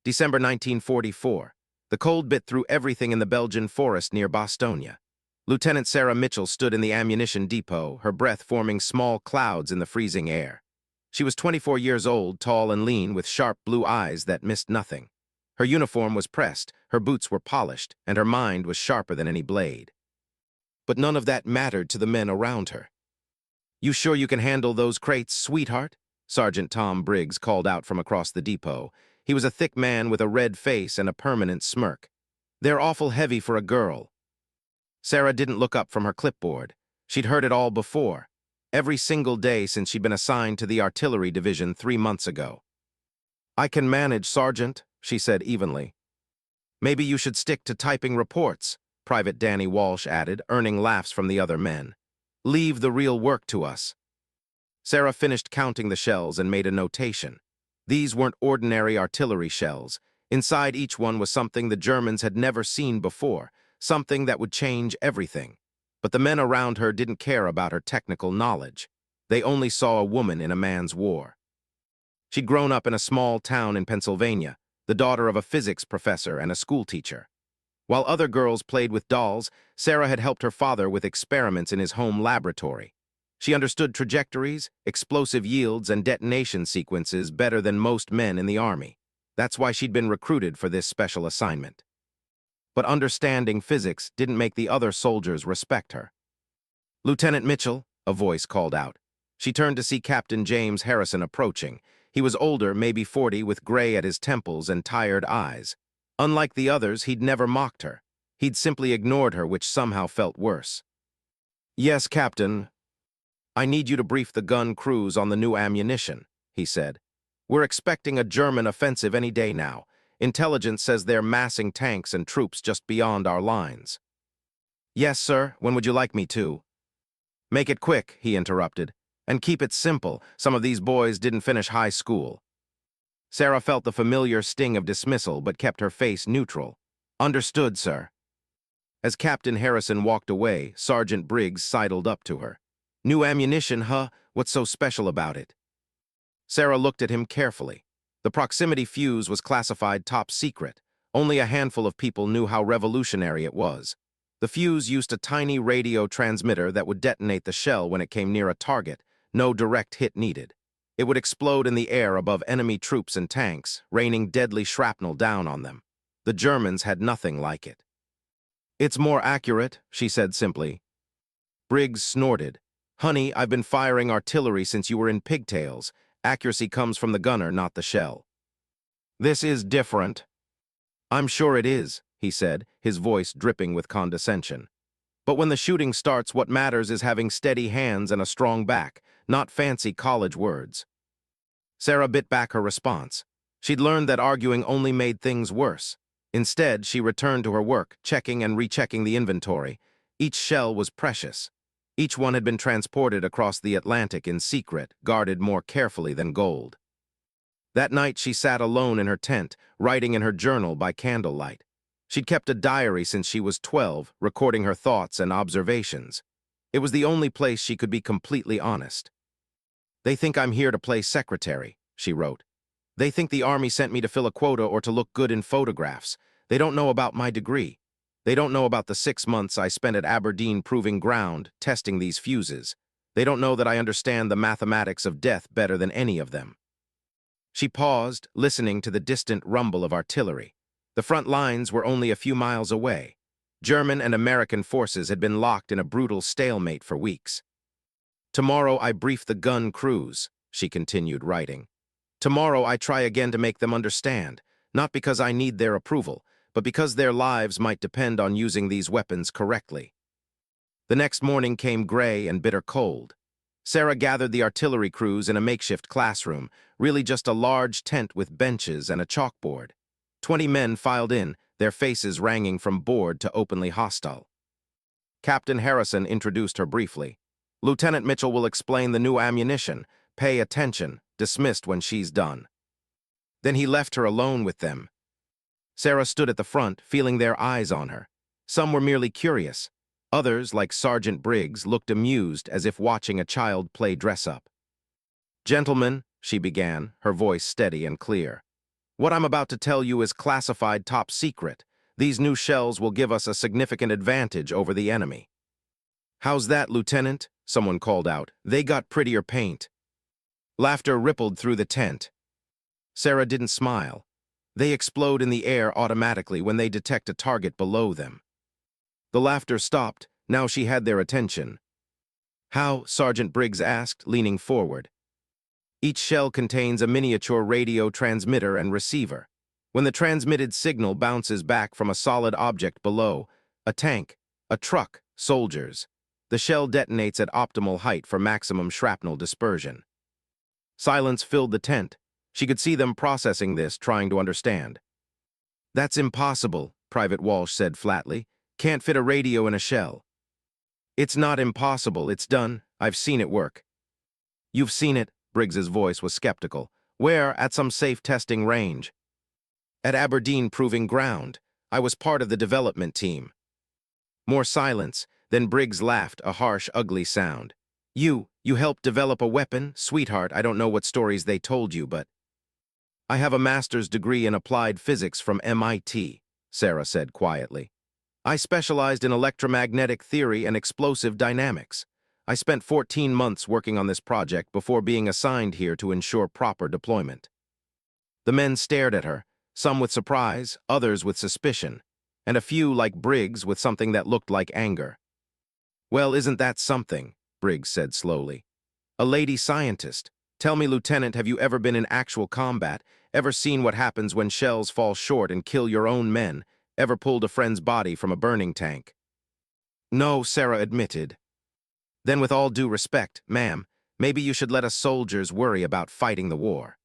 December 1944. The cold bit through everything in the Belgian forest near Bastogne. Lieutenant Sarah Mitchell stood in the ammunition depot, her breath forming small clouds in the freezing air. She was 24 years old, tall and lean, with sharp blue eyes that missed nothing. Her uniform was pressed, her boots were polished, and her mind was sharper than any blade. But none of that mattered to the men around her. "You sure you can handle those crates, sweetheart?" Sergeant Tom Briggs called out from across the depot. He was a thick man with a red face and a permanent smirk. "They're awful heavy for a girl." Sarah didn't look up from her clipboard. She'd heard it all before, every single day since she'd been assigned to the artillery division 3 months ago. "I can manage, Sergeant," she said evenly. "Maybe you should stick to typing reports," Private Danny Walsh added, earning laughs from the other men. "Leave the real work to us." Sarah finished counting the shells and made a notation. These weren't ordinary artillery shells. Inside each one was something the Germans had never seen before, something that would change everything. But the men around her didn't care about her technical knowledge. They only saw a woman in a man's war. She'd grown up in a small town in Pennsylvania, the daughter of a physics professor and a schoolteacher. While other girls played with dolls, Sarah had helped her father with experiments in his home laboratory. She understood trajectories, explosive yields, and detonation sequences better than most men in the Army. That's why she'd been recruited for this special assignment. But understanding physics didn't make the other soldiers respect her. "Lieutenant Mitchell," a voice called out. She turned to see Captain James Harrison approaching. He was older, maybe 40, with gray at his temples and tired eyes. Unlike the others, he'd never mocked her. He'd simply ignored her, which somehow felt worse. "Yes, Captain. I need you to brief the gun crews on the new ammunition," he said. "We're expecting a German offensive any day now. Intelligence says they're massing tanks and troops just beyond our lines." "Yes, sir. When would you like me to?" "Make it quick," he interrupted. "And keep it simple. Some of these boys didn't finish high school." Sarah felt the familiar sting of dismissal but kept her face neutral. "Understood, sir." As Captain Harrison walked away, Sergeant Briggs sidled up to her. "New ammunition, huh? What's so special about it?" Sarah looked at him carefully. The proximity fuse was classified top secret. Only a handful of people knew how revolutionary it was. The fuse used a tiny radio transmitter that would detonate the shell when it came near a target, no direct hit needed. It would explode in the air above enemy troops and tanks, raining deadly shrapnel down on them. The Germans had nothing like it. "It's more accurate," she said simply. Briggs snorted. "Honey, I've been firing artillery since you were in pigtails. Accuracy comes from the gunner, not the shell." "This is different." "I'm sure it is," he said, his voice dripping with condescension. "But when the shooting starts, what matters is having steady hands and a strong back, not fancy college words." Sarah bit back her response. She'd learned that arguing only made things worse. Instead, she returned to her work, checking and rechecking the inventory. Each shell was precious. Each one had been transported across the Atlantic in secret, guarded more carefully than gold. That night, she sat alone in her tent, writing in her journal by candlelight. She'd kept a diary since she was 12, recording her thoughts and observations. It was the only place she could be completely honest. "They think I'm here to play secretary," she wrote. "They think the Army sent me to fill a quota or to look good in photographs. They don't know about my degree. They don't know about the 6 months I spent at Aberdeen proving ground, testing these fuses. They don't know that I understand the mathematics of death better than any of them." She paused, listening to the distant rumble of artillery. The front lines were only a few miles away. German and American forces had been locked in a brutal stalemate for weeks. "Tomorrow I brief the gun crews," she continued writing. "Tomorrow I try again to make them understand, not because I need their approval, but because their lives might depend on using these weapons correctly." The next morning came gray and bitter cold. Sarah gathered the artillery crews in a makeshift classroom, really just a large tent with benches and a chalkboard. 20 men filed in, their faces ranging from bored to openly hostile. Captain Harrison introduced her briefly. "Lieutenant Mitchell will explain the new ammunition. Pay attention. Dismissed when she's done." Then he left her alone with them. Sarah stood at the front, feeling their eyes on her. Some were merely curious. Others, like Sergeant Briggs, looked amused as if watching a child play dress-up. "Gentlemen," she began, her voice steady and clear, What I'm about to tell you is classified top secret. These new shells will give us a significant advantage over the enemy. How's that, Lieutenant? Someone called out. They got prettier paint. Laughter rippled through the tent. Sarah didn't smile. They explode in the air automatically when they detect a target below them. The laughter stopped. Now she had their attention. How? Sergeant Briggs asked, leaning forward. Each shell contains a miniature radio transmitter and receiver. When the transmitted signal bounces back from a solid object below, a tank, a truck, soldiers, the shell detonates at optimal height for maximum shrapnel dispersion. Silence filled the tent. She could see them processing this, trying to understand. That's impossible, Private Walsh said flatly. Can't fit a radio in a shell. It's not impossible, it's done. I've seen it work. You've seen it? Briggs's voice was skeptical. Where? At some safe testing range. At Aberdeen Proving Ground. I was part of the development team. More silence. Then Briggs laughed, a harsh, ugly sound. You helped develop a weapon? Sweetheart, I don't know what stories they told you, but... I have a master's degree in applied physics from MIT, Sarah said quietly. I specialized in electromagnetic theory and explosive dynamics. I spent 14 months working on this project before being assigned here to ensure proper deployment. The men stared at her, some with surprise, others with suspicion, and a few, like Briggs, with something that looked like anger. Well, isn't that something? Briggs said slowly. A lady scientist. Tell me, Lieutenant, have you ever been in actual combat, ever seen what happens when shells fall short and kill your own men, ever pulled a friend's body from a burning tank? No, Sarah admitted. Then with all due respect, ma'am, maybe you should let us soldiers worry about fighting the war.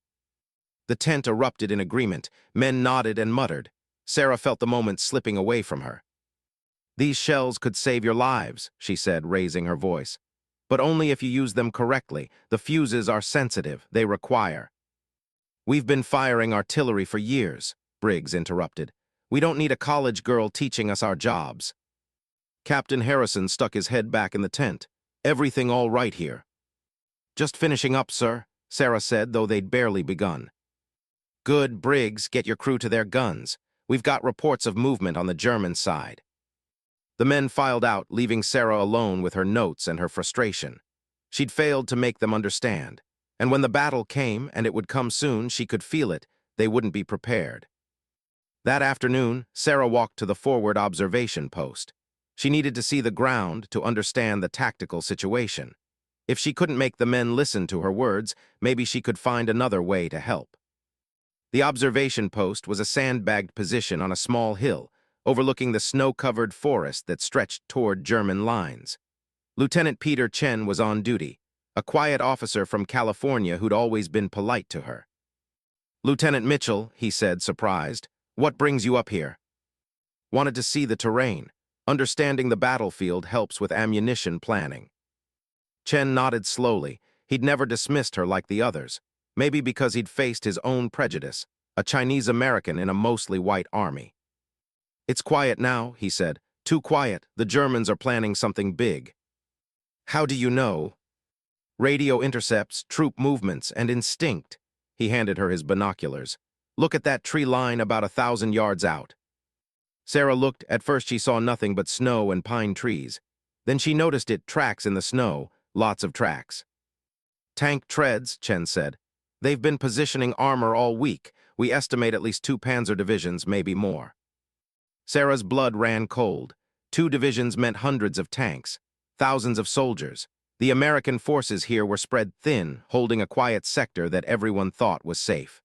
The tent erupted in agreement. Men nodded and muttered. Sarah felt the moment slipping away from her. These shells could save your lives, she said, raising her voice. But only if you use them correctly. The fuses are sensitive. They require. We've been firing artillery for years, Briggs interrupted. We don't need a college girl teaching us our jobs. Captain Harrison stuck his head back in the tent. Everything all right here? Just finishing up, sir, Sarah said, though they'd barely begun. Good, Briggs, get your crew to their guns. We've got reports of movement on the German side. The men filed out, leaving Sarah alone with her notes and her frustration. She'd failed to make them understand. And when the battle came, and it would come soon, she could feel it, they wouldn't be prepared. That afternoon, Sarah walked to the forward observation post. She needed to see the ground to understand the tactical situation. If she couldn't make the men listen to her words, maybe she could find another way to help. The observation post was a sandbagged position on a small hill, overlooking the snow-covered forest that stretched toward German lines. Lieutenant Peter Chen was on duty, a quiet officer from California who'd always been polite to her. Lieutenant Mitchell, he said, surprised, what brings you up here? Wanted to see the terrain. Understanding the battlefield helps with ammunition planning. Chen nodded slowly. He'd never dismissed her like the others, maybe because he'd faced his own prejudice, a Chinese-American in a mostly white army. It's quiet now, he said. Too quiet. The Germans are planning something big. How do you know? Radio intercepts, troop movements, and instinct. He handed her his binoculars. Look at that tree line about 1,000 yards out. Sarah looked. At first she saw nothing but snow and pine trees. Then she noticed tracks in the snow, lots of tracks. Tank treads, Chen said. They've been positioning armor all week. We estimate at least 2 panzer divisions, maybe more. Sarah's blood ran cold. 2 divisions meant hundreds of tanks, thousands of soldiers. The American forces here were spread thin, holding a quiet sector that everyone thought was safe.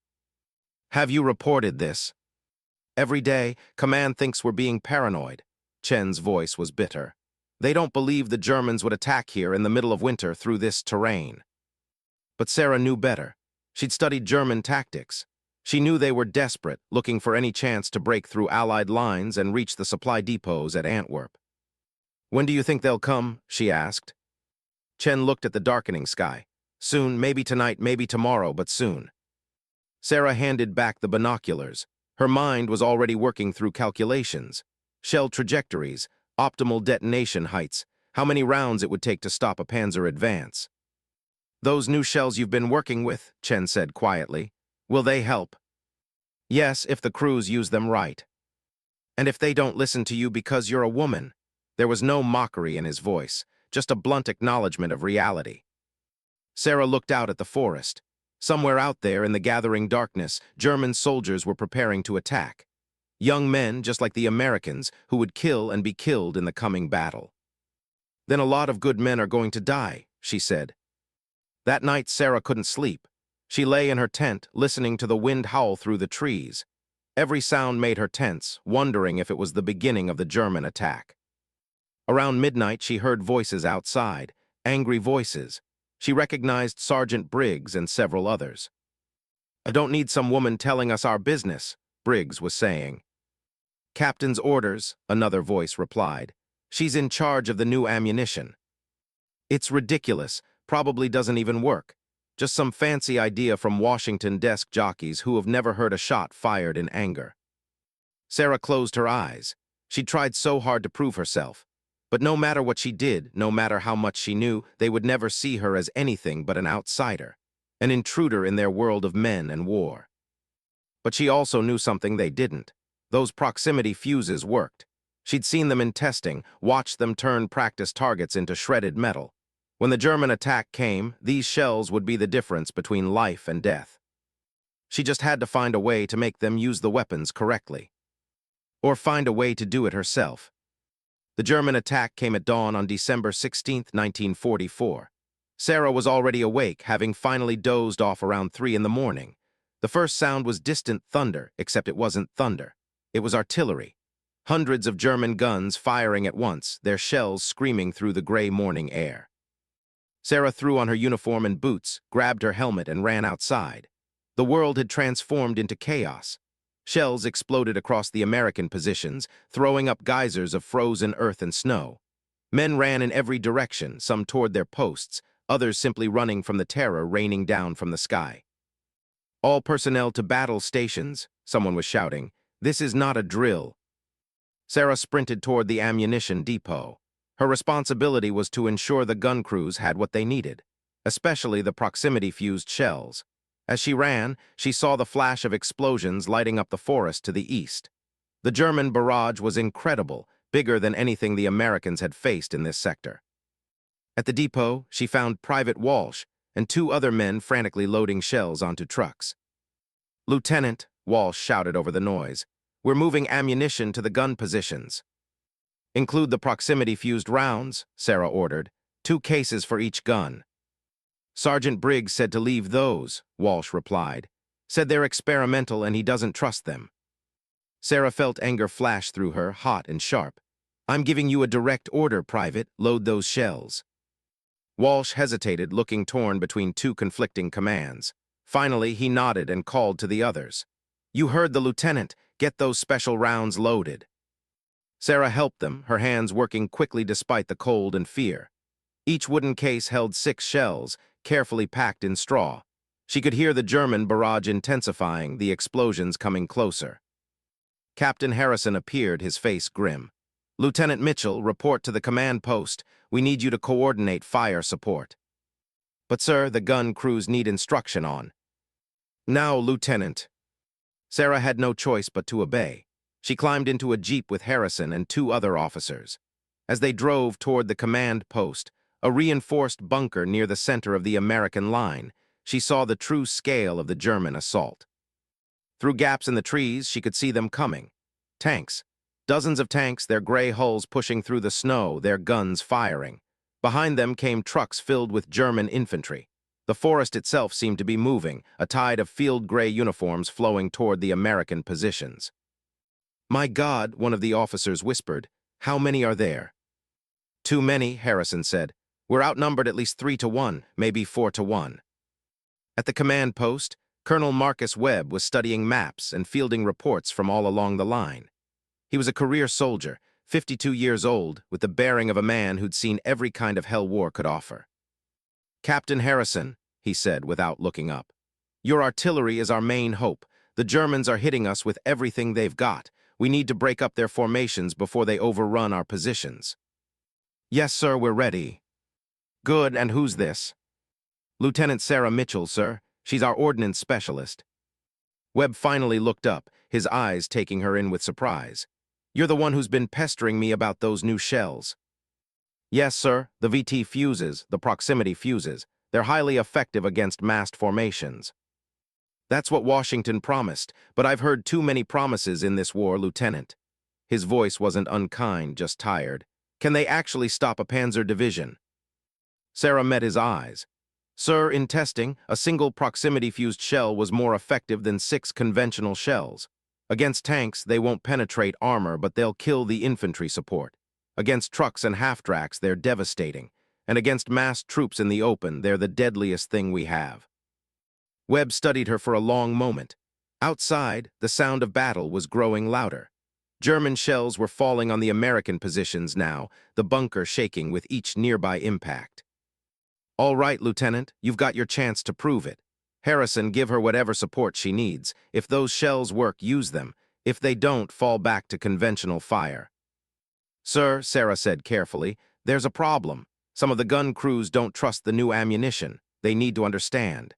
Have you reported this? Every day, command thinks we're being paranoid. Chen's voice was bitter. They don't believe the Germans would attack here in the middle of winter through this terrain. But Sarah knew better. She'd studied German tactics. She knew they were desperate, looking for any chance to break through Allied lines and reach the supply depots at Antwerp. When do you think they'll come? She asked. Chen looked at the darkening sky. Soon, maybe tonight, maybe tomorrow, but soon. Sarah handed back the binoculars. Her mind was already working through calculations. Shell trajectories, optimal detonation heights, how many rounds it would take to stop a panzer advance. Those new shells you've been working with, Chen said quietly, will they help? Yes, if the crews use them right. And if they don't listen to you because you're a woman. There was no mockery in his voice, just a blunt acknowledgement of reality. Sarah looked out at the forest. Somewhere out there in the gathering darkness, German soldiers were preparing to attack. Young men, just like the Americans, who would kill and be killed in the coming battle. Then a lot of good men are going to die, she said. That night, Sarah couldn't sleep. She lay in her tent, listening to the wind howl through the trees. Every sound made her tense, wondering if it was the beginning of the German attack. Around midnight, she heard voices outside, angry voices. She recognized Sergeant Briggs and several others. "I don't need some woman telling us our business," Briggs was saying. "Captain's orders," another voice replied. "She's in charge of the new ammunition." "It's ridiculous, probably doesn't even work. Just some fancy idea from Washington desk jockeys who have never heard a shot fired in anger." Sarah closed her eyes. She tried so hard to prove herself. But no matter what she did, no matter how much she knew, they would never see her as anything but an outsider, an intruder in their world of men and war. But she also knew something they didn't. Those proximity fuses worked. She'd seen them in testing, watched them turn practice targets into shredded metal. When the German attack came, these shells would be the difference between life and death. She just had to find a way to make them use the weapons correctly. Or find a way to do it herself. The German attack came at dawn on December 16, 1944. Sarah was already awake, having finally dozed off around 3 in the morning. The first sound was distant thunder, except it wasn't thunder. It was artillery. Hundreds of German guns firing at once, their shells screaming through the gray morning air. Sarah threw on her uniform and boots, grabbed her helmet, and ran outside. The world had transformed into chaos. Shells exploded across the American positions, throwing up geysers of frozen earth and snow. Men ran in every direction, some toward their posts, others simply running from the terror raining down from the sky. "All personnel to battle stations," someone was shouting. "This is not a drill." Sarah sprinted toward the ammunition depot. Her responsibility was to ensure the gun crews had what they needed, especially the proximity-fused shells. As she ran, she saw the flash of explosions lighting up the forest to the east. The German barrage was incredible, bigger than anything the Americans had faced in this sector. At the depot, she found Private Walsh and 2 other men frantically loading shells onto trucks. "Lieutenant," Walsh shouted over the noise, "we're moving ammunition to the gun positions." "Include the proximity-fused rounds," Sarah ordered. 2 cases for each gun." "Sergeant Briggs said to leave those," Walsh replied. "Said they're experimental and he doesn't trust them." Sarah felt anger flash through her, hot and sharp. "I'm giving you a direct order, Private. Load those shells." Walsh hesitated, looking torn between 2 conflicting commands. Finally, he nodded and called to the others. "You heard the lieutenant. Get those special rounds loaded." Sarah helped them, her hands working quickly despite the cold and fear. Each wooden case held 6 shells, carefully packed in straw. She could hear the German barrage intensifying, the explosions coming closer. Captain Harrison appeared, his face grim. "Lieutenant Mitchell, report to the command post. We need you to coordinate fire support." "But sir, the gun crews need instruction on." "Now, Lieutenant." Sarah had no choice but to obey. She climbed into a jeep with Harrison and 2 other officers. As they drove toward the command post, a reinforced bunker near the center of the American line, she saw the true scale of the German assault. Through gaps in the trees, she could see them coming. Tanks. Dozens of tanks, their gray hulls pushing through the snow, their guns firing. Behind them came trucks filled with German infantry. The forest itself seemed to be moving, a tide of field gray uniforms flowing toward the American positions. "My God," one of the officers whispered, "how many are there?" "Too many," Harrison said. "We're outnumbered at least 3 to 1, maybe 4 to 1. At the command post, Colonel Marcus Webb was studying maps and fielding reports from all along the line. He was a career soldier, 52 years old, with the bearing of a man who'd seen every kind of hell war could offer. "Captain Harrison," he said without looking up, "your artillery is our main hope. The Germans are hitting us with everything they've got. We need to break up their formations before they overrun our positions." "Yes, sir, we're ready." "Good, and who's this?" "Lieutenant Sarah Mitchell, sir. She's our ordnance specialist." Webb finally looked up, his eyes taking her in with surprise. "You're the one who's been pestering me about those new shells." "Yes, sir, the VT fuses, the proximity fuses. They're highly effective against massed formations." "That's what Washington promised, but I've heard too many promises in this war, Lieutenant." His voice wasn't unkind, just tired. "Can they actually stop a panzer division?" Sarah met his eyes. "Sir, in testing, a single proximity-fused shell was more effective than 6 conventional shells. Against tanks, they won't penetrate armor, but they'll kill the infantry support. Against trucks and half-tracks, they're devastating. And against massed troops in the open, they're the deadliest thing we have." Webb studied her for a long moment. Outside, the sound of battle was growing louder. German shells were falling on the American positions now, the bunker shaking with each nearby impact. "All right, Lieutenant, you've got your chance to prove it. Harrison, give her whatever support she needs. If those shells work, use them. If they don't, fall back to conventional fire." "Sir," Sarah said carefully, "there's a problem. Some of the gun crews don't trust the new ammunition. They need to understand."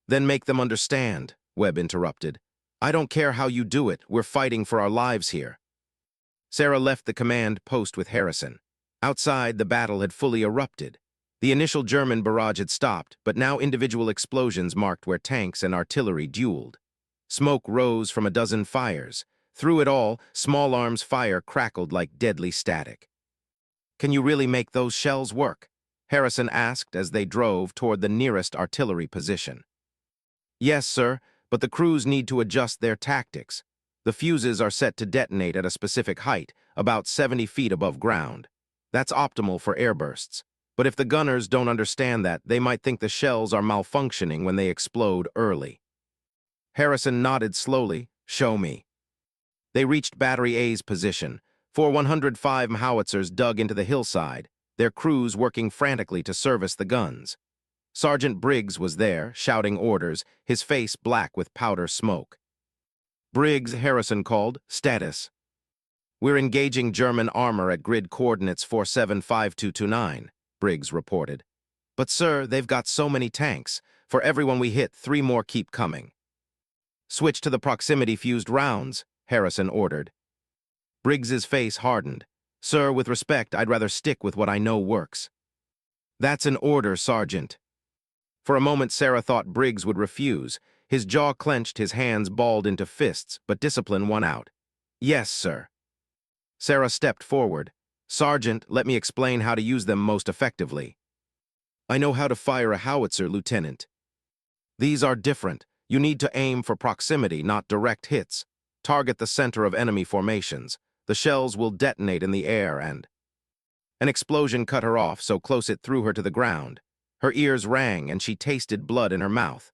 "Then make them understand," Webb interrupted. "I don't care how you do it. We're fighting for our lives here." Sarah left the command post with Harrison. Outside, the battle had fully erupted. The initial German barrage had stopped, but now individual explosions marked where tanks and artillery dueled. Smoke rose from a dozen fires. Through it all, small arms fire crackled like deadly static. "Can you really make those shells work?" Harrison asked as they drove toward the nearest artillery position. "Yes, sir, but the crews need to adjust their tactics. The fuses are set to detonate at a specific height, about 70 feet above ground. That's optimal for airbursts. But if the gunners don't understand that, they might think the shells are malfunctioning when they explode early." Harrison nodded slowly. "Show me." They reached Battery A's position. 4 105 howitzers dug into the hillside, their crews working frantically to service the guns. Sergeant Briggs was there, shouting orders, his face black with powder smoke. "Briggs," Harrison called. "Status." "We're engaging German armor at grid coordinates 475229. Briggs reported. "But sir, they've got so many tanks. For everyone we hit, 3 more keep coming." "Switch to the proximity-fused rounds," Harrison ordered. Briggs's face hardened. "Sir, with respect, I'd rather stick with what I know works." "That's an order, Sergeant." For a moment, Sarah thought Briggs would refuse. His jaw clenched, his hands balled into fists, but discipline won out. "Yes, sir." Sarah stepped forward. "Sergeant, let me explain how to use them most effectively." "I know how to fire a howitzer, Lieutenant." "These are different. You need to aim for proximity, not direct hits. Target the center of enemy formations. The shells will detonate in the air and—" An explosion cut her off so close it threw her to the ground. Her ears rang and she tasted blood in her mouth.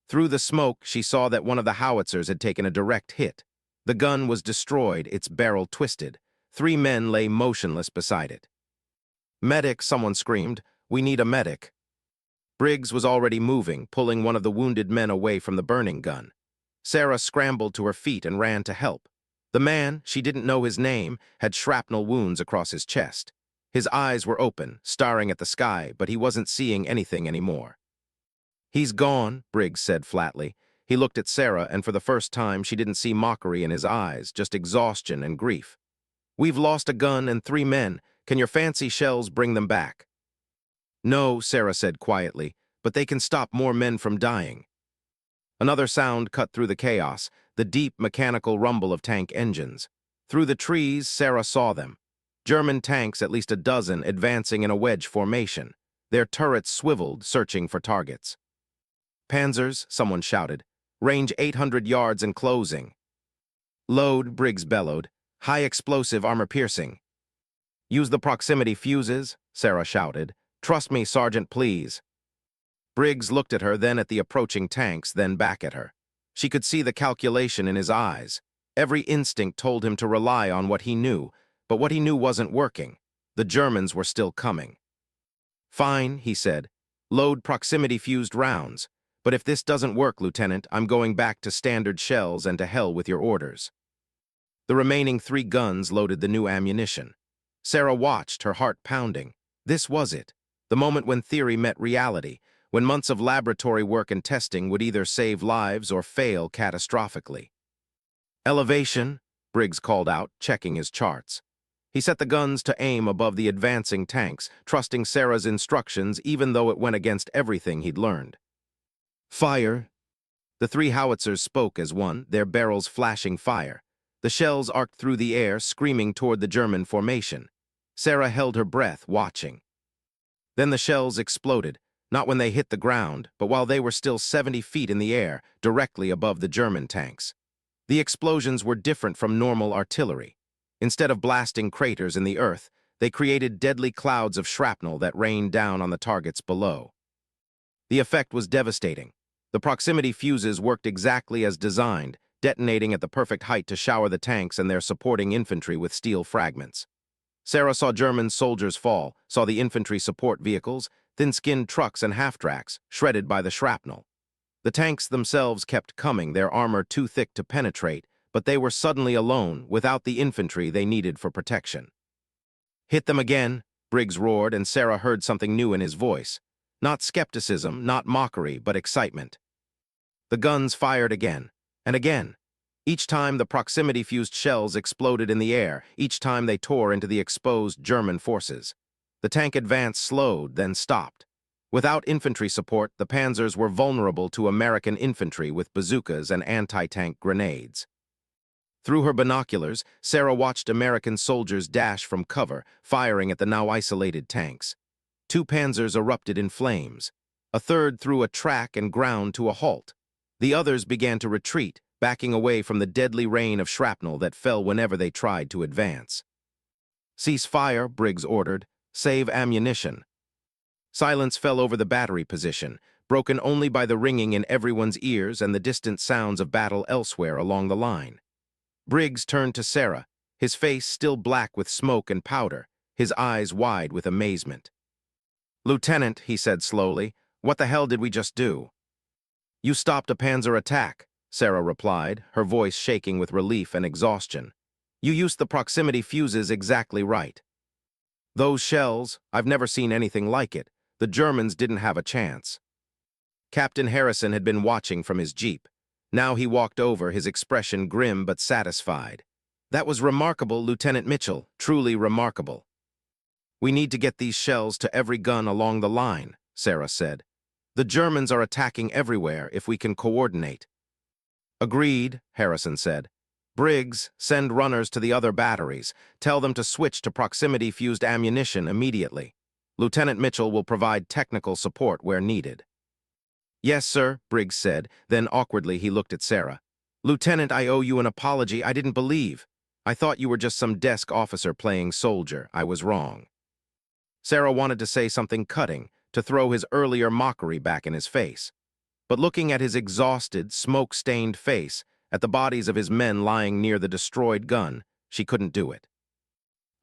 Through the smoke, she saw that one of the howitzers had taken a direct hit. The gun was destroyed, its barrel twisted. 3 men lay motionless beside it. "Medic," someone screamed. "We need a medic." Briggs was already moving, pulling one of the wounded men away from the burning gun. Sarah scrambled to her feet and ran to help. The man, she didn't know his name, had shrapnel wounds across his chest. His eyes were open, staring at the sky, but he wasn't seeing anything anymore. "He's gone," Briggs said flatly. He looked at Sarah, and for the first time she didn't see mockery in his eyes, just exhaustion and grief. "We've lost a gun and 3 men. Can your fancy shells bring them back?" "No," Sarah said quietly, "but they can stop more men from dying." Another sound cut through the chaos, the deep mechanical rumble of tank engines. Through the trees, Sarah saw them. German tanks, at least a dozen, advancing in a wedge formation. Their turrets swiveled, searching for targets. "Panzers," someone shouted. "Range 800 yards and closing." "Load," Briggs bellowed. "High explosive, armor-piercing." "Use the proximity fuses," Sarah shouted. "Trust me, Sergeant, please." Briggs looked at her, then at the approaching tanks, then back at her. She could see the calculation in his eyes. Every instinct told him to rely on what he knew, but what he knew wasn't working. The Germans were still coming. "Fine," he said. "Load proximity-fused rounds. But if this doesn't work, Lieutenant, I'm going back to standard shells and to hell with your orders." The remaining 3 guns loaded the new ammunition. Sarah watched, her heart pounding. This was it, the moment when theory met reality, when months of laboratory work and testing would either save lives or fail catastrophically. Elevation, Briggs called out, checking his charts. He set the guns to aim above the advancing tanks, trusting Sarah's instructions even though it went against everything he'd learned. Fire! The three howitzers spoke as one, their barrels flashing fire. The shells arced through the air, screaming toward the German formation. Sarah held her breath, watching. Then the shells exploded, not when they hit the ground, but while they were still 70 feet in the air, directly above the German tanks. The explosions were different from normal artillery. Instead of blasting craters in the earth, they created deadly clouds of shrapnel that rained down on the targets below. The effect was devastating. The proximity fuses worked exactly as designed, detonating at the perfect height to shower the tanks and their supporting infantry with steel fragments. Sarah saw German soldiers fall, saw the infantry support vehicles, thin-skinned trucks and half-tracks, shredded by the shrapnel. The tanks themselves kept coming, their armor too thick to penetrate, but they were suddenly alone, without the infantry they needed for protection. "Hit them again," Briggs roared, and Sarah heard something new in his voice. Not skepticism, not mockery, but excitement. The guns fired again, and again. Each time the proximity-fused shells exploded in the air, each time they tore into the exposed German forces. The tank advance slowed, then stopped. Without infantry support, the panzers were vulnerable to American infantry with bazookas and anti-tank grenades. Through her binoculars, Sarah watched American soldiers dash from cover, firing at the now isolated tanks. 2 panzers erupted in flames. A third threw a track and ground to a halt. The others began to retreat, backing away from the deadly rain of shrapnel that fell whenever they tried to advance. "Cease fire," Briggs ordered. "Save ammunition." Silence fell over the battery position, broken only by the ringing in everyone's ears and the distant sounds of battle elsewhere along the line. Briggs turned to Sarah, his face still black with smoke and powder, his eyes wide with amazement. "Lieutenant," he said slowly, "what the hell did we just do?" "You stopped a panzer attack," Sarah replied, her voice shaking with relief and exhaustion. "You used the proximity fuses exactly right. Those shells, I've never seen anything like it. The Germans didn't have a chance." Captain Harrison had been watching from his jeep. Now he walked over, his expression grim but satisfied. "That was remarkable, Lieutenant Mitchell, truly remarkable." "We need to get these shells to every gun along the line," Sarah said. "The Germans are attacking everywhere if we can coordinate." "Agreed," Harrison said. "Briggs, send runners to the other batteries. Tell them to switch to proximity-fused ammunition immediately. Lieutenant Mitchell will provide technical support where needed." "Yes, sir," Briggs said. Then awkwardly he looked at Sarah. "Lieutenant, I owe you an apology. I didn't believe. I thought you were just some desk officer playing soldier. I was wrong." Sarah wanted to say something cutting, to throw his earlier mockery back in his face. But looking at his exhausted, smoke-stained face, at the bodies of his men lying near the destroyed gun, she couldn't do it.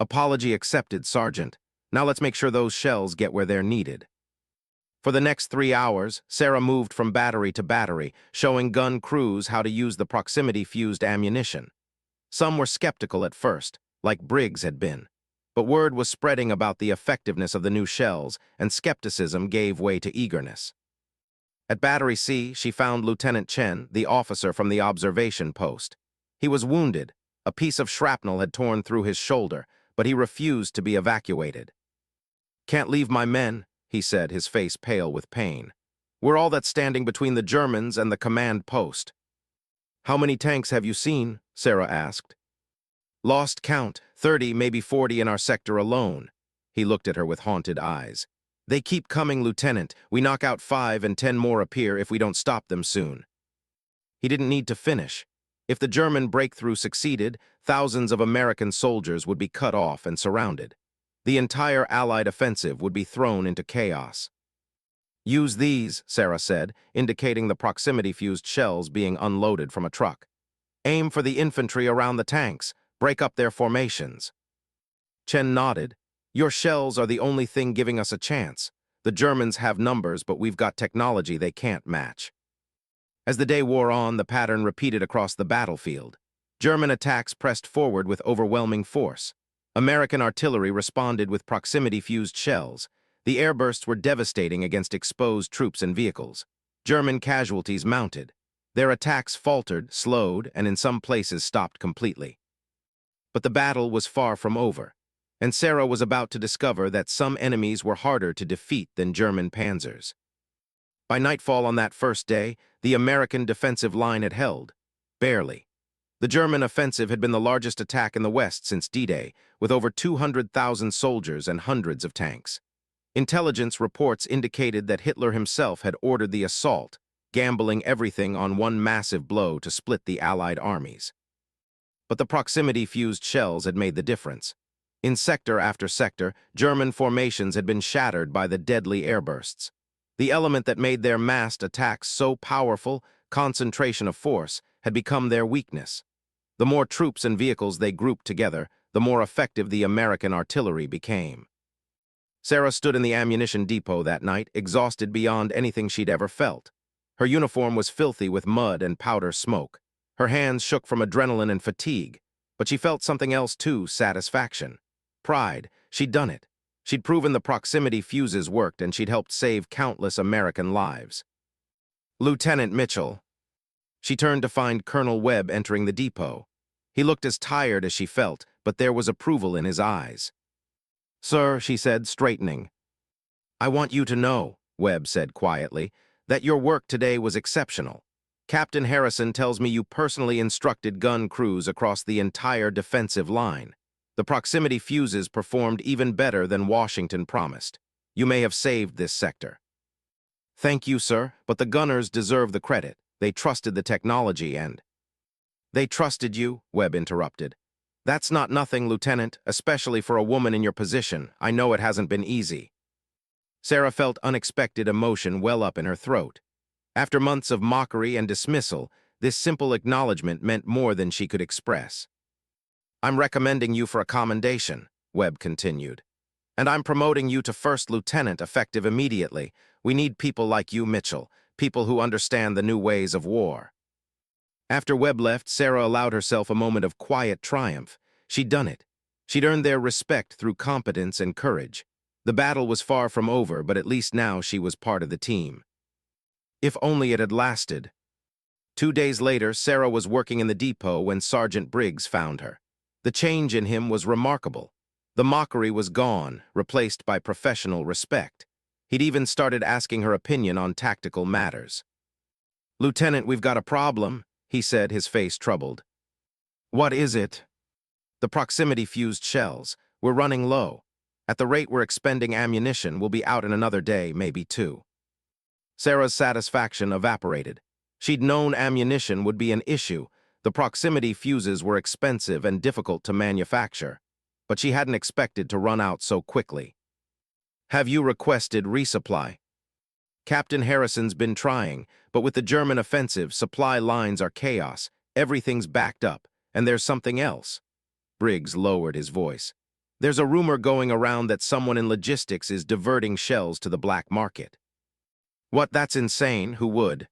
"Apology accepted, Sergeant. Now let's make sure those shells get where they're needed." For the next 3 hours, Sarah moved from battery to battery, showing gun crews how to use the proximity-fused ammunition. Some were skeptical at first, like Briggs had been. But word was spreading about the effectiveness of the new shells, and skepticism gave way to eagerness. At Battery C, she found Lieutenant Chen, the officer from the observation post. He was wounded. A piece of shrapnel had torn through his shoulder, but he refused to be evacuated. "Can't leave my men," he said, his face pale with pain. "We're all that's standing between the Germans and the command post." "How many tanks have you seen?" Sarah asked. "Lost count, 30, maybe 40 in our sector alone." He looked at her with haunted eyes. "They keep coming, Lieutenant. We knock out 5 and 10 more appear if we don't stop them soon." He didn't need to finish. If the German breakthrough succeeded, thousands of American soldiers would be cut off and surrounded. The entire Allied offensive would be thrown into chaos. "Use these," Sarah said, indicating the proximity-fused shells being unloaded from a truck. "Aim for the infantry around the tanks. Break up their formations." Chen nodded. "Your shells are the only thing giving us a chance. The Germans have numbers, but we've got technology they can't match." As the day wore on, the pattern repeated across the battlefield. German attacks pressed forward with overwhelming force. American artillery responded with proximity-fused shells. The airbursts were devastating against exposed troops and vehicles. German casualties mounted. Their attacks faltered, slowed, and in some places stopped completely. But the battle was far from over, and Sarah was about to discover that some enemies were harder to defeat than German panzers. By nightfall on that first day, the American defensive line had held. Barely. The German offensive had been the largest attack in the West since D-Day, with over 200,000 soldiers and hundreds of tanks. Intelligence reports indicated that Hitler himself had ordered the assault, gambling everything on one massive blow to split the Allied armies. But the proximity-fused shells had made the difference. In sector after sector, German formations had been shattered by the deadly airbursts. The element that made their massed attacks so powerful, concentration of force, had become their weakness. The more troops and vehicles they grouped together, the more effective the American artillery became. Sarah stood in the ammunition depot that night, exhausted beyond anything she'd ever felt. Her uniform was filthy with mud and powder smoke. Her hands shook from adrenaline and fatigue, but she felt something else too, satisfaction. Pride. She'd done it. She'd proven the proximity fuses worked, and she'd helped save countless American lives. Lieutenant Mitchell. She turned to find Colonel Webb entering the depot. He looked as tired as she felt, but there was approval in his eyes. "Sir," she said, straightening. "I want you to know," Webb said quietly, "that your work today was exceptional. Captain Harrison tells me you personally instructed gun crews across the entire defensive line. The proximity fuses performed even better than Washington promised. You may have saved this sector." "Thank you, sir, but the gunners deserve the credit. They trusted the technology and—" "They trusted you," Webb interrupted. "That's not nothing, Lieutenant, especially for a woman in your position. I know it hasn't been easy." Sarah felt unexpected emotion well up in her throat. After months of mockery and dismissal, this simple acknowledgement meant more than she could express. "I'm recommending you for a commendation," Webb continued. "And I'm promoting you to first lieutenant effective immediately. We need people like you, Mitchell, people who understand the new ways of war." After Webb left, Sarah allowed herself a moment of quiet triumph. She'd done it. She'd earned their respect through competence and courage. The battle was far from over, but at least now she was part of the team. If only it had lasted. 2 days later, Sarah was working in the depot when Sergeant Briggs found her. The change in him was remarkable. The mockery was gone, replaced by professional respect. He'd even started asking her opinion on tactical matters. "Lieutenant, we've got a problem," he said, his face troubled. "What is it?" "The proximity-fused shells. We're running low. At the rate we're expending ammunition, we'll be out in another day, maybe 2. Sarah's satisfaction evaporated. She'd known ammunition would be an issue. The proximity fuses were expensive and difficult to manufacture, but she hadn't expected to run out so quickly. "Have you requested resupply?" "Captain Harrison's been trying, but with the German offensive, supply lines are chaos. Everything's backed up, and there's something else." Briggs lowered his voice. "There's a rumor going around that someone in logistics is diverting shells to the black market." "What? That's insane. Who would?"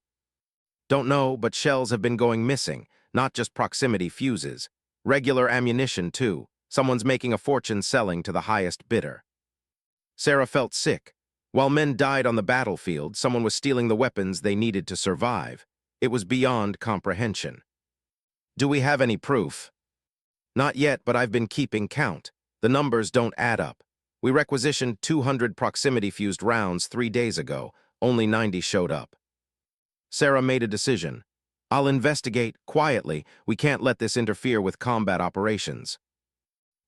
"Don't know, but shells have been going missing, not just proximity fuses. Regular ammunition, too. Someone's making a fortune selling to the highest bidder." Sarah felt sick. While men died on the battlefield, someone was stealing the weapons they needed to survive. It was beyond comprehension. "Do we have any proof?" "Not yet, but I've been keeping count. The numbers don't add up. We requisitioned 200 proximity-fused rounds 3 days ago. Only 90 showed up." Sarah made a decision. "I'll investigate, quietly. We can't let this interfere with combat operations."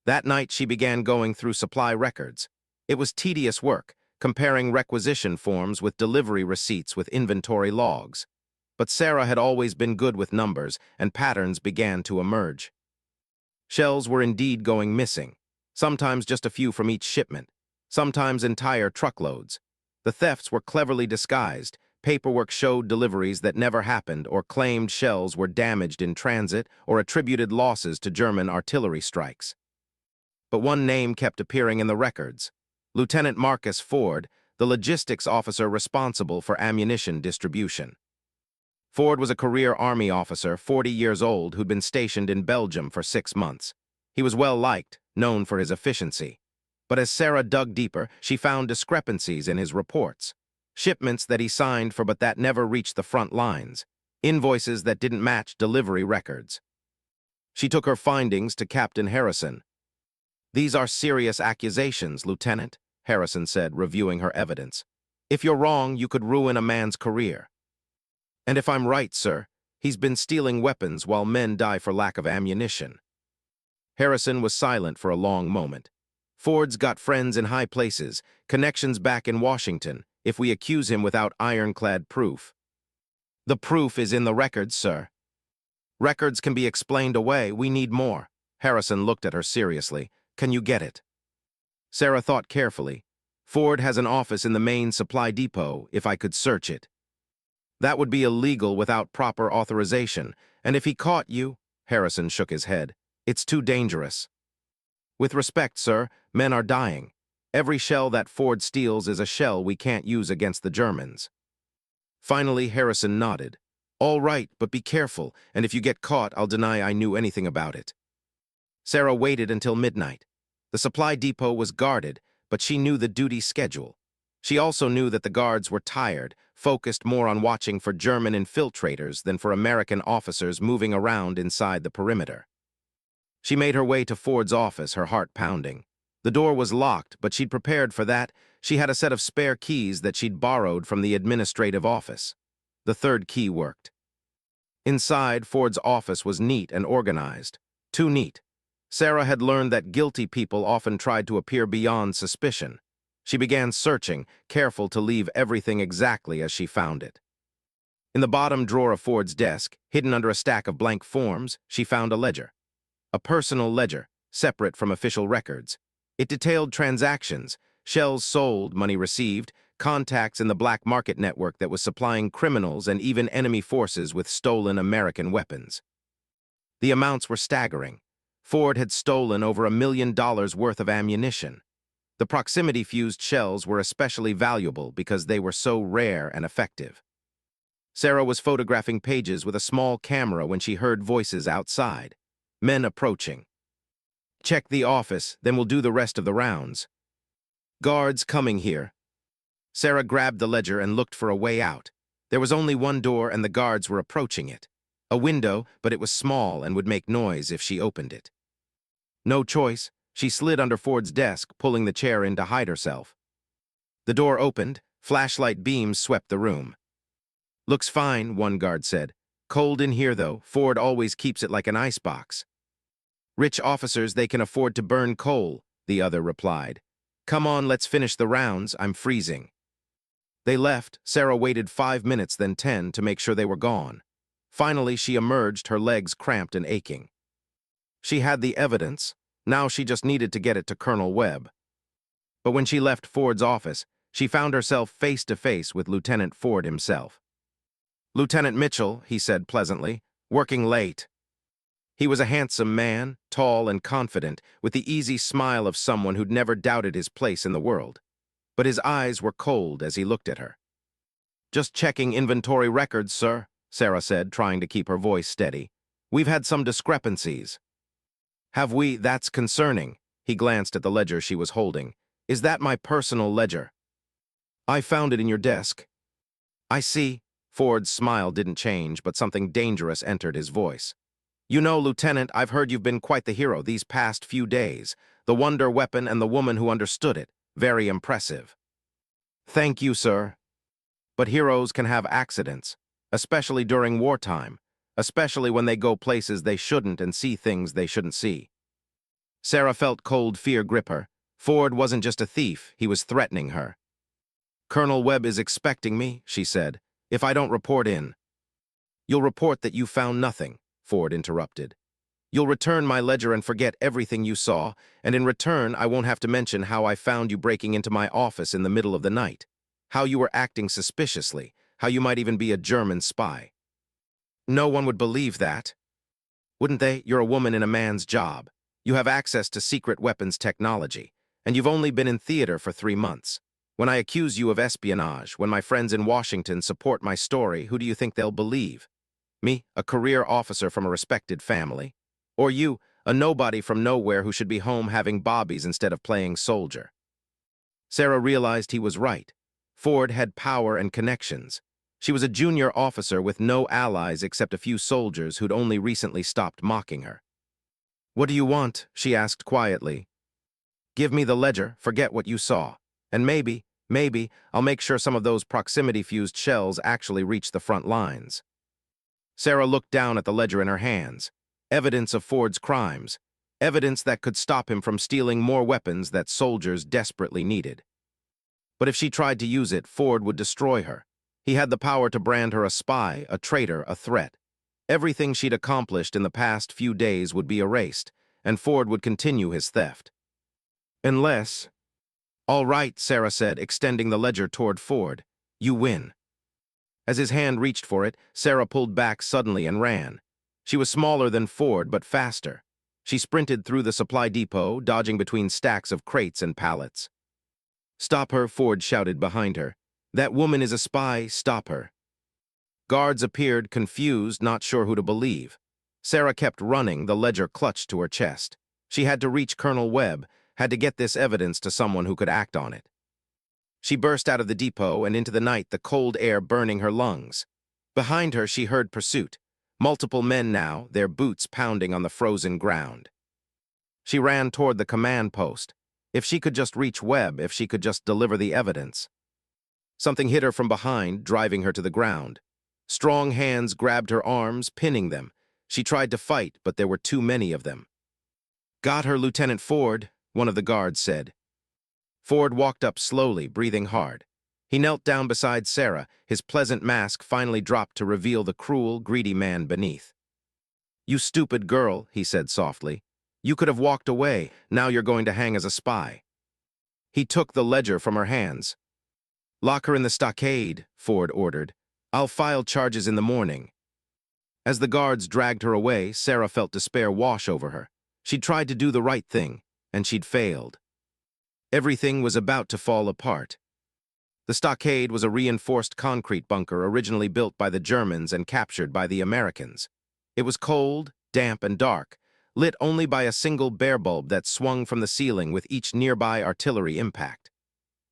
That night, she began going through supply records. It was tedious work, comparing requisition forms with delivery receipts with inventory logs. But Sarah had always been good with numbers, and patterns began to emerge. Shells were indeed going missing, sometimes just a few from each shipment, sometimes entire truckloads. The thefts were cleverly disguised. Paperwork showed deliveries that never happened or claimed shells were damaged in transit or attributed losses to German artillery strikes. But one name kept appearing in the records: Lieutenant Marcus Ford, the logistics officer responsible for ammunition distribution. Ford was a career Army officer, 40 years old, who'd been stationed in Belgium for 6 months. He was well-liked, known for his efficiency. But as Sarah dug deeper, she found discrepancies in his reports. Shipments that he signed for but that never reached the front lines. Invoices that didn't match delivery records. She took her findings to Captain Harrison. "These are serious accusations, Lieutenant," Harrison said, reviewing her evidence. "If you're wrong, you could ruin a man's career." "And if I'm right, sir, he's been stealing weapons while men die for lack of ammunition." Harrison was silent for a long moment. "Ford's got friends in high places, connections back in Washington, if we accuse him without ironclad proof." "The proof is in the records, sir." "Records can be explained away. We need more." Harrison looked at her seriously. "Can you get it?" Sarah thought carefully. "Ford has an office in the main supply depot, if I could search it." "That would be illegal without proper authorization, and if he caught you—" Harrison shook his head. "It's too dangerous." "With respect, sir, men are dying. Every shell that Ford steals is a shell we can't use against the Germans." Finally, Harrison nodded. "All right, but be careful, and if you get caught, I'll deny I knew anything about it." Sarah waited until midnight. The supply depot was guarded, but she knew the duty schedule. She also knew that the guards were tired, focused more on watching for German infiltrators than for American officers moving around inside the perimeter. She made her way to Ford's office, her heart pounding. The door was locked, but she'd prepared for that. She had a set of spare keys that she'd borrowed from the administrative office. The third key worked. Inside, Ford's office was neat and organized. Too neat. Sarah had learned that guilty people often tried to appear beyond suspicion. She began searching, careful to leave everything exactly as she found it. In the bottom drawer of Ford's desk, hidden under a stack of blank forms, she found a ledger. A personal ledger, separate from official records. It detailed transactions, shells sold, money received, contacts in the black market network that was supplying criminals and even enemy forces with stolen American weapons. The amounts were staggering. Ford had stolen over $1 million worth of ammunition. The proximity-fused shells were especially valuable because they were so rare and effective. Sarah was photographing pages with a small camera when she heard voices outside. Men approaching. "Check the office, then we'll do the rest of the rounds." "Guards coming here." Sarah grabbed the ledger and looked for a way out. There was only one door and the guards were approaching it. A window, but it was small and would make noise if she opened it. No choice, she slid under Ford's desk, pulling the chair in to hide herself. The door opened, flashlight beams swept the room. "Looks fine," one guard said. "Cold in here, though. Ford always keeps it like an icebox." "Rich officers, they can afford to burn coal," the other replied. "Come on, let's finish the rounds. I'm freezing." They left. Sarah waited 5 minutes, then 10, to make sure they were gone. Finally, she emerged, her legs cramped and aching. She had the evidence. Now she just needed to get it to Colonel Webb. But when she left Ford's office, she found herself face to face with Lieutenant Ford himself. "Lieutenant Mitchell," he said pleasantly, "working late." He was a handsome man, tall and confident, with the easy smile of someone who'd never doubted his place in the world. But his eyes were cold as he looked at her. "Just checking inventory records, sir," Sarah said, trying to keep her voice steady. "We've had some discrepancies." "Have we? That's concerning." He glanced at the ledger she was holding. "Is that my personal ledger?" "I found it in your desk." "I see." Ford's smile didn't change, but something dangerous entered his voice. "You know, Lieutenant, I've heard you've been quite the hero these past few days. The wonder weapon and the woman who understood it. Very impressive." "Thank you, sir." "But heroes can have accidents, especially during wartime, especially when they go places they shouldn't and see things they shouldn't see." Sarah felt cold fear grip her. Ford wasn't just a thief, he was threatening her. "Colonel Webb is expecting me," she said, "if I don't report in." "You'll report that you found nothing," Ford interrupted. "You'll return my ledger and forget everything you saw, and in return I won't have to mention how I found you breaking into my office in the middle of the night, how you were acting suspiciously, how you might even be a German spy." "No one would believe that." "Wouldn't they? You're a woman in a man's job. You have access to secret weapons technology, and you've only been in theater for 3 months. When I accuse you of espionage, when my friends in Washington support my story, who do you think they'll believe? Me, a career officer from a respected family? Or you, a nobody from nowhere who should be home having bobbies instead of playing soldier. Sarah realized he was right. Ford had power and connections. She was a junior officer with no allies except a few soldiers who'd only recently stopped mocking her. "What do you want?" she asked quietly. "Give me the ledger, forget what you saw. And maybe, I'll make sure some of those proximity-fused shells actually reach the front lines." Sarah looked down at the ledger in her hands. Evidence of Ford's crimes. Evidence that could stop him from stealing more weapons that soldiers desperately needed. But if she tried to use it, Ford would destroy her. He had the power to brand her a spy, a traitor, a threat. Everything she'd accomplished in the past few days would be erased, and Ford would continue his theft. Unless... "All right," Sarah said, extending the ledger toward Ford. "You win." As his hand reached for it, Sarah pulled back suddenly and ran. She was smaller than Ford, but faster. She sprinted through the supply depot, dodging between stacks of crates and pallets. "Stop her," Ford shouted behind her. "That woman is a spy, stop her." Guards appeared, confused, not sure who to believe. Sarah kept running, the ledger clutched to her chest. She had to reach Colonel Webb, had to get this evidence to someone who could act on it. She burst out of the depot and into the night, the cold air burning her lungs. Behind her, she heard pursuit. Multiple men now, their boots pounding on the frozen ground. She ran toward the command post. If she could just reach Webb, if she could just deliver the evidence. Something hit her from behind, driving her to the ground. Strong hands grabbed her arms, pinning them. She tried to fight, but there were too many of them. "Got her, Lieutenant Ford," one of the guards said. Ford walked up slowly, breathing hard. He knelt down beside Sarah, his pleasant mask finally dropped to reveal the cruel, greedy man beneath. "You stupid girl," he said softly. "You could have walked away, now you're going to hang as a spy." He took the ledger from her hands. "Lock her in the stockade," Ford ordered. "I'll file charges in the morning." As the guards dragged her away, Sarah felt despair wash over her. She'd tried to do the right thing, and she'd failed. Everything was about to fall apart. The stockade was a reinforced concrete bunker originally built by the Germans and captured by the Americans. It was cold, damp, and dark, lit only by a single bare bulb that swung from the ceiling with each nearby artillery impact.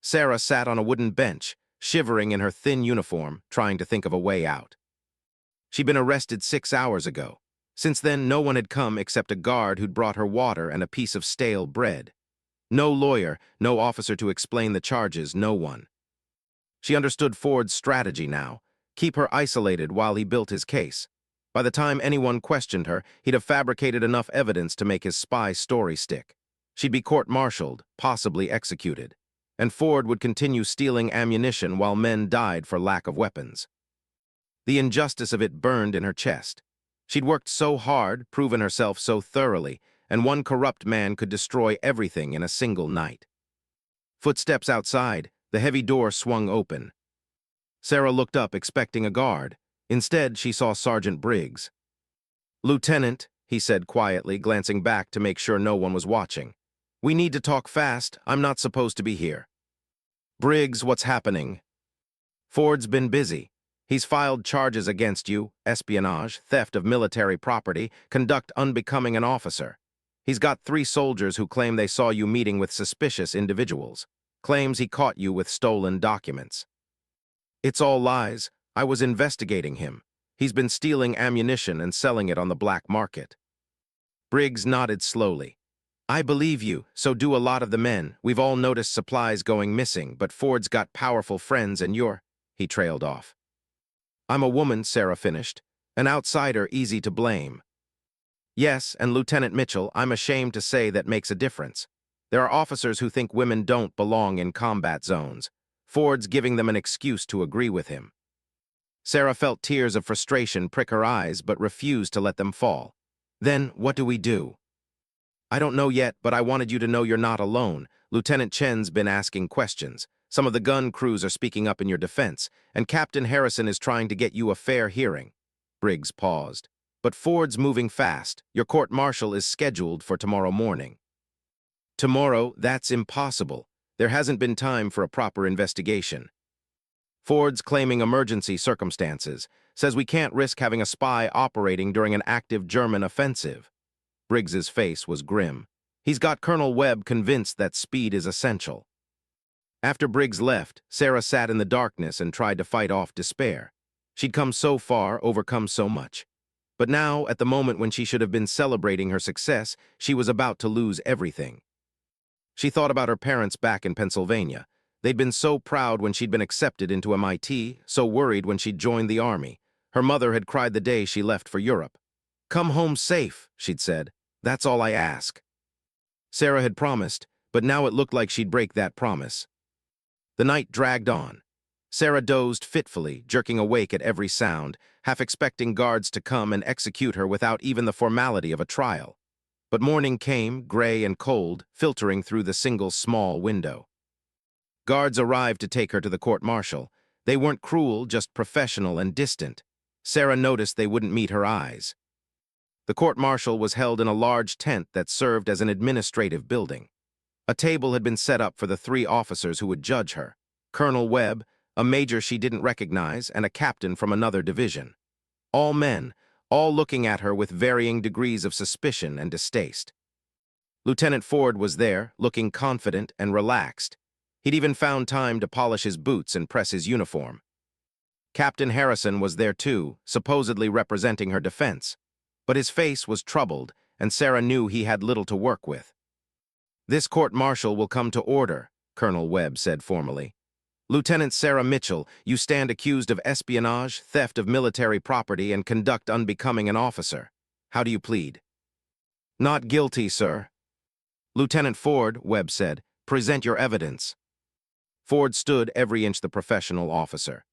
Sarah sat on a wooden bench, shivering in her thin uniform, trying to think of a way out. She'd been arrested 6 hours ago. Since then, no one had come except a guard who'd brought her water and a piece of stale bread. No lawyer, no officer to explain the charges, no one. She understood Ford's strategy now. Keep her isolated while he built his case. By the time anyone questioned her, he'd have fabricated enough evidence to make his spy story stick. She'd be court-martialed, possibly executed. And Ford would continue stealing ammunition while men died for lack of weapons. The injustice of it burned in her chest. She'd worked so hard, proven herself so thoroughly, and one corrupt man could destroy everything in a single night. Footsteps outside, the heavy door swung open. Sarah looked up, expecting a guard. Instead, she saw Sergeant Briggs. "Lieutenant," he said quietly, glancing back to make sure no one was watching. "We need to talk fast. I'm not supposed to be here." "Briggs, what's happening?" "Ford's been busy. He's filed charges against you, espionage, theft of military property, conduct unbecoming an officer. He's got 3 soldiers who claim they saw you meeting with suspicious individuals. Claims he caught you with stolen documents." "It's all lies. I was investigating him. He's been stealing ammunition and selling it on the black market." Briggs nodded slowly. "I believe you, so do a lot of the men. We've all noticed supplies going missing, but Ford's got powerful friends and you're..." He trailed off. "I'm a woman," Sarah finished. "An outsider, easy to blame." "Yes, and Lieutenant Mitchell, I'm ashamed to say that makes a difference. There are officers who think women don't belong in combat zones. Ford's giving them an excuse to agree with him." Sarah felt tears of frustration prick her eyes, but refused to let them fall. "Then, what do we do?" "I don't know yet, but I wanted you to know you're not alone. Lieutenant Chen's been asking questions. Some of the gun crews are speaking up in your defense, and Captain Harrison is trying to get you a fair hearing." Briggs paused. "But Ford's moving fast. Your court-martial is scheduled for tomorrow morning." "Tomorrow? That's impossible. There hasn't been time for a proper investigation." "Ford's claiming emergency circumstances. Says we can't risk having a spy operating during an active German offensive." Briggs's face was grim. He's got Colonel Webb convinced that speed is essential. After Briggs left, Sarah sat in the darkness and tried to fight off despair. She'd come so far, overcome so much. But now, at the moment when she should have been celebrating her success, she was about to lose everything. She thought about her parents back in Pennsylvania. They'd been so proud when she'd been accepted into MIT, so worried when she'd joined the army. Her mother had cried the day she left for Europe. "Come home safe," she'd said. "That's all I ask." Sarah had promised, but now it looked like she'd break that promise. The night dragged on. Sarah dozed fitfully, jerking awake at every sound, half expecting guards to come and execute her without even the formality of a trial. But morning came, gray and cold, filtering through the single small window. Guards arrived to take her to the court-martial. They weren't cruel, just professional and distant. Sarah noticed they wouldn't meet her eyes. The court-martial was held in a large tent that served as an administrative building. A table had been set up for the 3 officers who would judge her: Colonel Webb, a major she didn't recognize, and a captain from another division. All men, all looking at her with varying degrees of suspicion and distaste. Lieutenant Ford was there, looking confident and relaxed. He'd even found time to polish his boots and press his uniform. Captain Harrison was there too, supposedly representing her defense. But his face was troubled, and Sarah knew he had little to work with. "This court-martial will come to order," Colonel Webb said formally. "Lieutenant Sarah Mitchell, you stand accused of espionage, theft of military property, and conduct unbecoming an officer. How do you plead?" "Not guilty, sir." "Lieutenant Ford," Webb said, "present your evidence." Ford stood every inch the professional officer.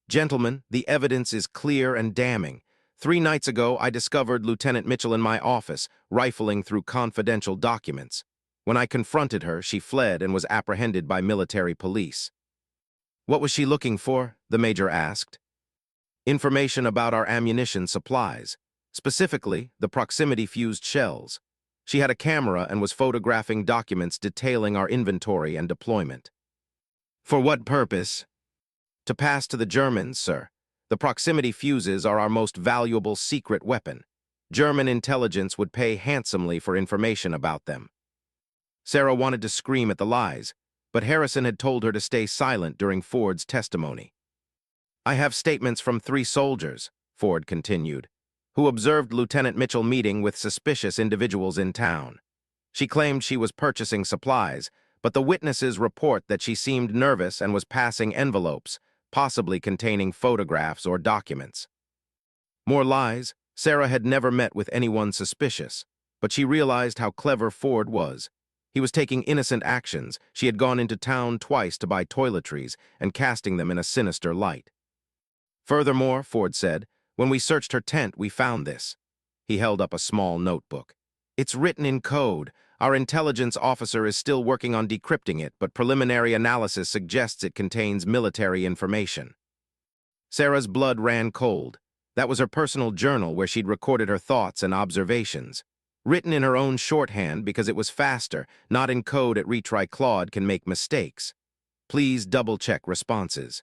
"Gentlemen, the evidence is clear and damning. 3 nights ago, I discovered Lieutenant Mitchell in my office, rifling through confidential documents. When I confronted her, she fled and was apprehended by military police." "What was she looking for?" the major asked. "Information about our ammunition supplies, specifically the proximity-fused shells. She had a camera and was photographing documents detailing our inventory and deployment." "For what purpose?" "To pass to the Germans, sir. The proximity fuses are our most valuable secret weapon. German intelligence would pay handsomely for information about them." Sarah wanted to scream at the lies, but Harrison had told her to stay silent during Ford's testimony. "I have statements from 3 soldiers," Ford continued, "who observed Lieutenant Mitchell meeting with suspicious individuals in town. She claimed she was purchasing supplies, but the witnesses report that she seemed nervous and was passing envelopes, possibly containing photographs or documents." More lies. Sarah had never met with anyone suspicious, but she realized how clever Ford was. He was taking innocent actions. She had gone into town twice to buy toiletries and casting them in a sinister light. "Furthermore," Ford said, "when we searched her tent, we found this." He held up a small notebook. "It's written in code. Our intelligence officer is still working on decrypting it, but preliminary analysis suggests it contains military information." Sarah's blood ran cold. That was her personal journal where she'd recorded her thoughts and observations. Written in her own shorthand because it was faster, not in code at retry Claude can make mistakes. "Please double-check responses."